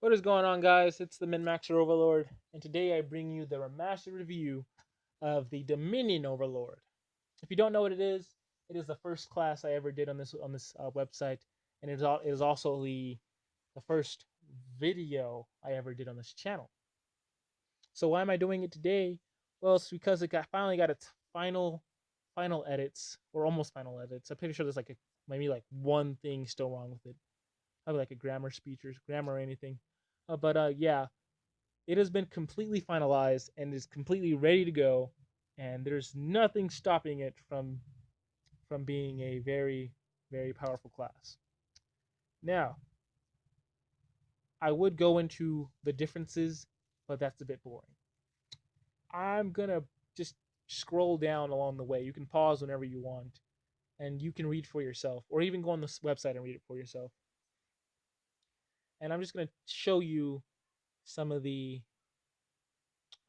What is going on, guys? It's the Min-Maxer Overlord, and today I bring you the remastered review of the Dominion Overlord. If you don't know what it is the first class I ever did on this website, and it is also the first video I ever did on this channel. So why am I doing it today? Well, it's because finally got its final edits, or almost final edits. I'm pretty sure there's maybe like one thing still wrong with it, probably like a grammar or anything. But yeah, it has been completely finalized and is completely ready to go, and there's nothing stopping it from being a very powerful class. Now, I would go into the differences, but that's a bit boring. I'm gonna just scroll down along the way. You can pause whenever you want, and you can read for yourself, or even go on this website and read it for yourself. And I'm just gonna show you some of the.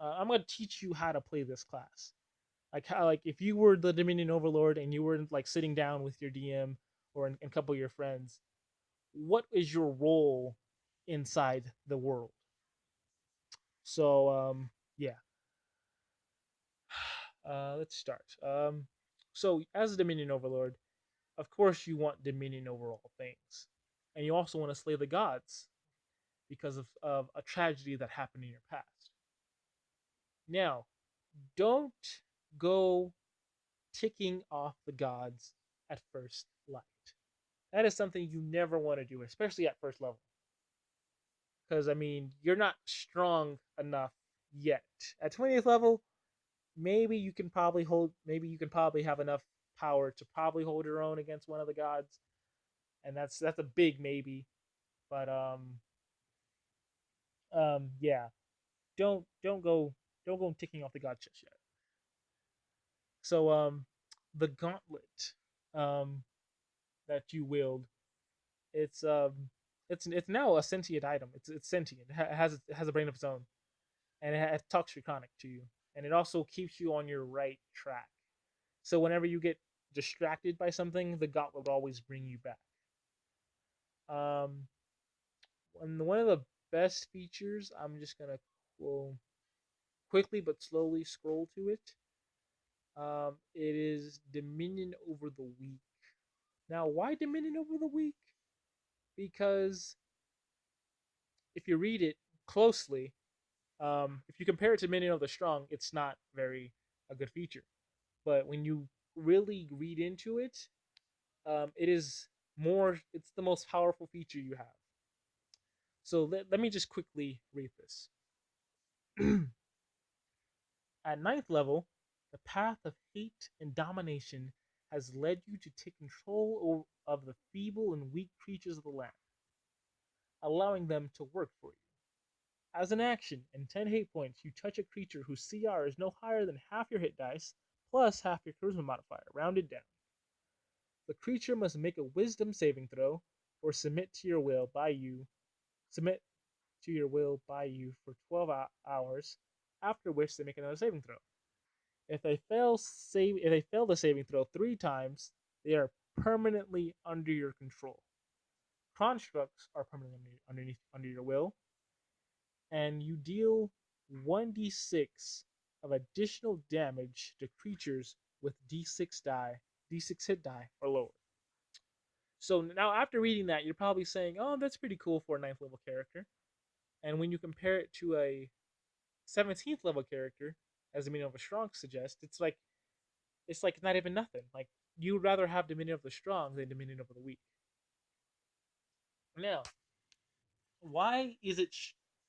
I'm gonna teach you how to play this class. Like how, like if you were the Dominion Overlord and you were like sitting down with your DM or a couple of your friends, what is your role inside the world? So yeah, let's start. So as a Dominion Overlord, of course you want dominion over all things, and you also want to slay the gods because of a tragedy that happened in your past. Now, don't go ticking off the gods at first light. That is something you never want to do, especially at first level. Because, I mean, you're not strong enough yet. At 20th level, maybe you can probably have enough power to probably hold your own against one of the gods. And that's a big maybe. But yeah, don't go ticking off the god just yet. So the gauntlet um that you wield, it's it's now a sentient item. It's sentient. It has a brain of its own, and it talks Draconic to you, and it also keeps you on your right track. So whenever you get distracted by something, the gauntlet will always bring you back. Um, and one of the best features, I'm just gonna well, quickly but slowly scroll to it. It is Dominion over the weak. Now, why Dominion over the weak? Because if you read it closely, if you compare it to Dominion of the Strong, it's not very a good feature. But when you really read into it, it is more. It's the most powerful feature you have. So let me just quickly read this. At ninth level, the path of hate and domination has led you to take control of the feeble and weak creatures of the land, allowing them to work for you. As an action, in 10 hate points, you touch a creature whose CR is no higher than half your hit dice plus half your charisma modifier, rounded down. The creature must make a wisdom saving throw or submit to your will by you for 12 hours, after which they make another saving throw. If they fail the saving throw 3 times, they are permanently under your control. Constructs are permanently under your will, and you deal 1d6 of additional damage to creatures with d6 hit die or lower. So now after reading that, you're probably saying, "Oh, that's pretty cool for a 9th level character." And when you compare it to a 17th level character, as the meaning of a strong suggests, it's like not even nothing. Like you'd rather have Dominion of the Strong than Dominion over the Weak. Now, why is it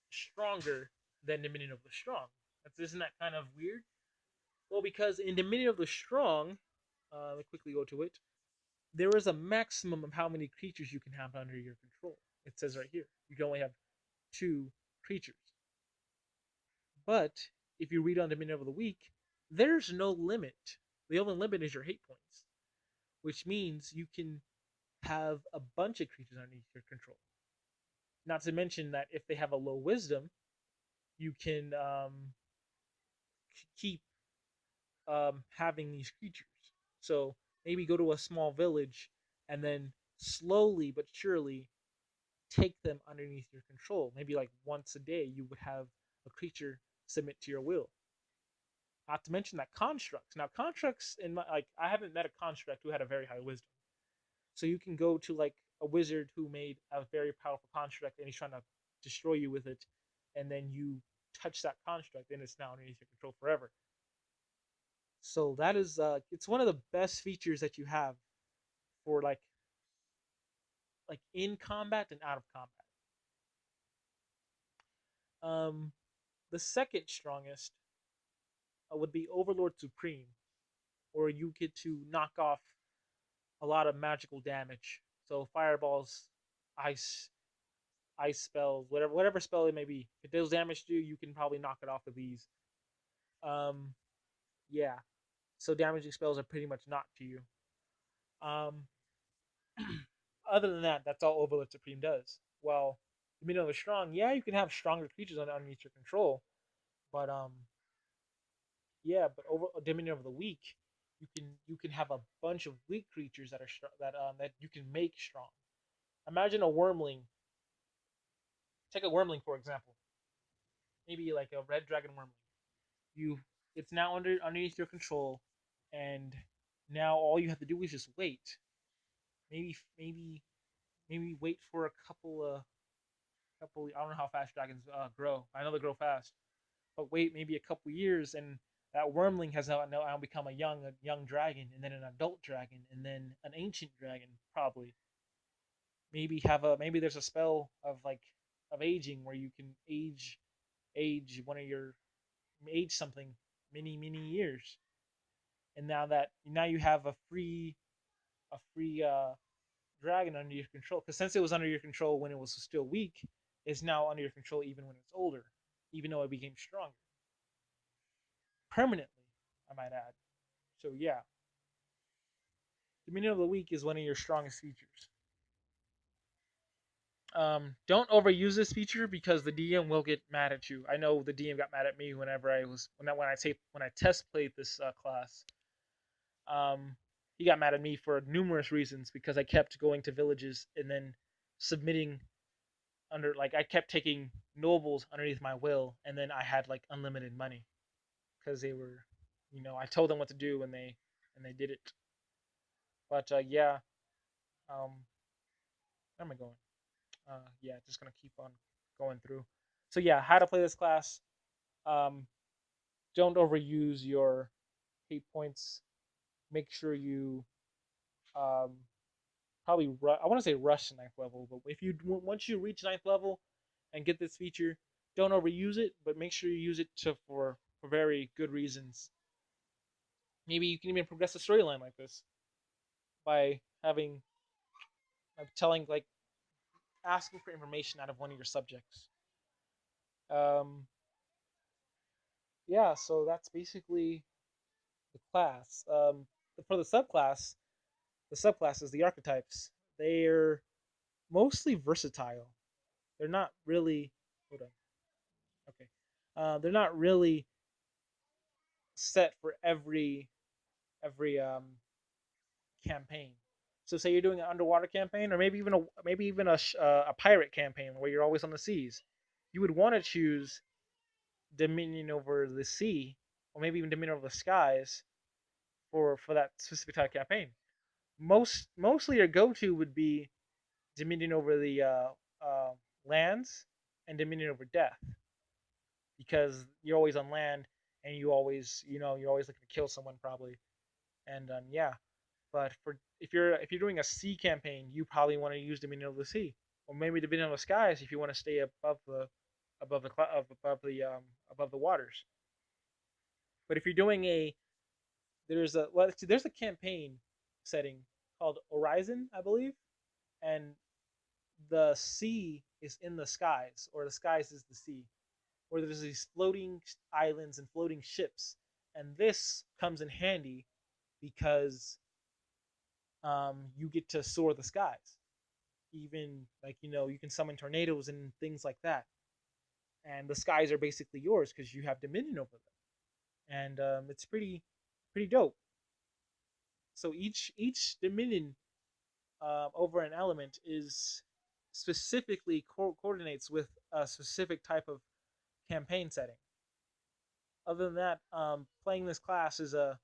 stronger than Dominion of the Strong? Isn't that kind of weird? Well, because in Dominion of the Strong, let me quickly go to it. There is a maximum of how many creatures you can have under your control. It says right here you can only have 2 creatures. But if you read on Dominion of the Weak, there's no limit. The only limit is your hate points, which means you can have a bunch of creatures underneath your control. Not to mention that if they have a low wisdom, you can keep having these creatures. So maybe go to a small village and then slowly but surely take them underneath your control. Maybe like once a day, you would have a creature submit to your will. Not to mention that constructs. Now, constructs in my like I haven't met a construct who had a very high wisdom. So you can go to like a wizard who made a very powerful construct and he's trying to destroy you with it, and then you touch that construct and it's now underneath your control forever. So that is it's one of the best features that you have for like in combat and out of combat. Um, the second strongest would be Overlord Supreme, or you get to knock off a lot of magical damage. So fireballs, ice, ice spells, whatever spell it may be. If it does damage to you, you can probably knock it off with these. Um, yeah. So damaging spells are pretty much not to you. Um, other than that, that's all Overlord Supreme does. Well, Dominion of Strong, yeah, you can have stronger creatures underneath your control, but yeah, but over Dominion of the Weak, you can have a bunch of weak creatures that are that you can make strong. Imagine a wormling. Take a wormling for example. Maybe like a red dragon wormling. You, it's now underneath your control, and now all you have to do is just wait. Maybe wait for a couple. I don't know how fast dragons grow. I know they grow fast, but wait maybe a couple years, and that wormling has now become a young dragon, and then an adult dragon, and then an ancient dragon probably. Maybe there's a spell of aging where you can age one of your age something many years, and now you have a free dragon under your control, because since it was under your control when it was still weak, it's now under your control even when it's older, even though it became stronger permanently, I might add. So yeah, Dominion of the Weak is one of your strongest features. Don't overuse this feature because the DM will get mad at you. I know the DM got mad at me whenever I was when I test played this class. Um, he got mad at me for numerous reasons because I kept going to villages and then submitting under I kept taking nobles underneath my will, and then I had like unlimited money because they were, I told them what to do and they did it. But yeah, um, where am I going? Yeah, just gonna keep on going through. So yeah, how to play this class. Um, don't overuse your hate points. Make sure you um, I want to say rush to ninth level, but if you once you reach ninth level and get this feature, don't overuse it, but make sure you use it for very good reasons. Maybe you can even progress the storyline like this by having telling asking for information out of one of your subjects. Um, yeah, so that's basically the class. For the subclasses, the archetypes, they're mostly versatile. They're not really. Hold on. Okay. They're not really set for every campaign. So say you're doing an underwater campaign, or maybe even a pirate campaign where you're always on the seas. You would want to choose Dominion over the sea, or maybe even Dominion over the skies for that specific type of campaign. Mostly your go-to would be Dominion over the lands and Dominion over death, because you're always on land and you're always looking to kill someone probably. And yeah, but for if you're doing a sea campaign, you probably want to use Dominion of the Sea, or maybe Dominion of the Skies if you want to stay above the above the waters. But if you're doing there's a campaign setting called Horizon, I believe, and the sea is in the skies, or the skies is the sea, where there's these floating islands and floating ships, and this comes in handy because you get to soar the skies. Even you can summon tornadoes and things like that, and the skies are basically yours because you have dominion over them, and it's pretty dope. So each dominion over an element specifically coordinates with a specific type of campaign setting. Other than that, playing this class is a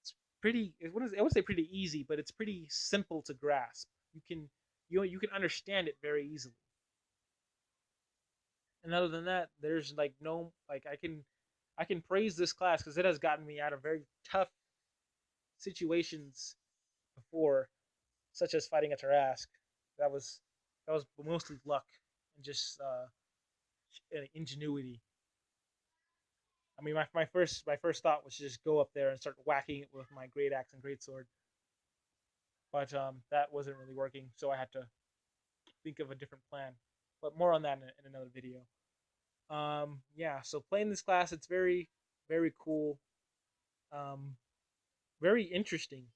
it's pretty. I would say pretty easy, but it's pretty simple to grasp. You can understand it very easily. And other than that, there's like no like I can praise this class because it has gotten me out of very tough situations before, such as fighting a Tarask. That was that was mostly luck and just ingenuity. I mean, my first thought was just go up there and start whacking it with my great axe and great sword, but that wasn't really working, so I had to think of a different plan. But more on that in another video. Yeah, so playing this class, it's very cool, um, very interesting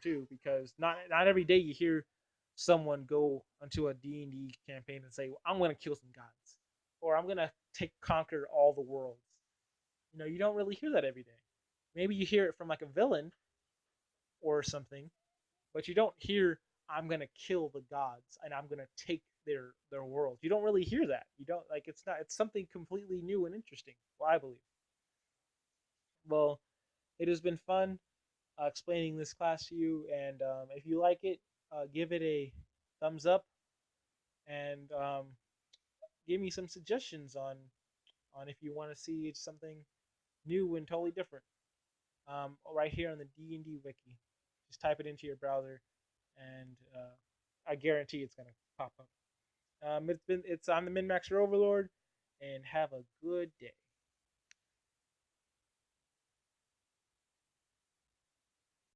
too, because not every day you hear someone go onto a D&D campaign and say, "I'm gonna kill some gods," or "I'm gonna take conquer all the worlds." You don't really hear that every day. Maybe you hear it from like a villain or something, but you don't hear I'm gonna kill the gods and I'm gonna take their world. You don't really hear that. You don't like it's something completely new and interesting. Well, I believe. Well, it has been fun explaining this class to you, and if you like it, give it a thumbs up and give me some suggestions on if you want to see something new and totally different. Right here on the D&D wiki, just type it into your browser, and I guarantee it's gonna pop up. It's I'm the Min Maxer Overlord, and have a good day.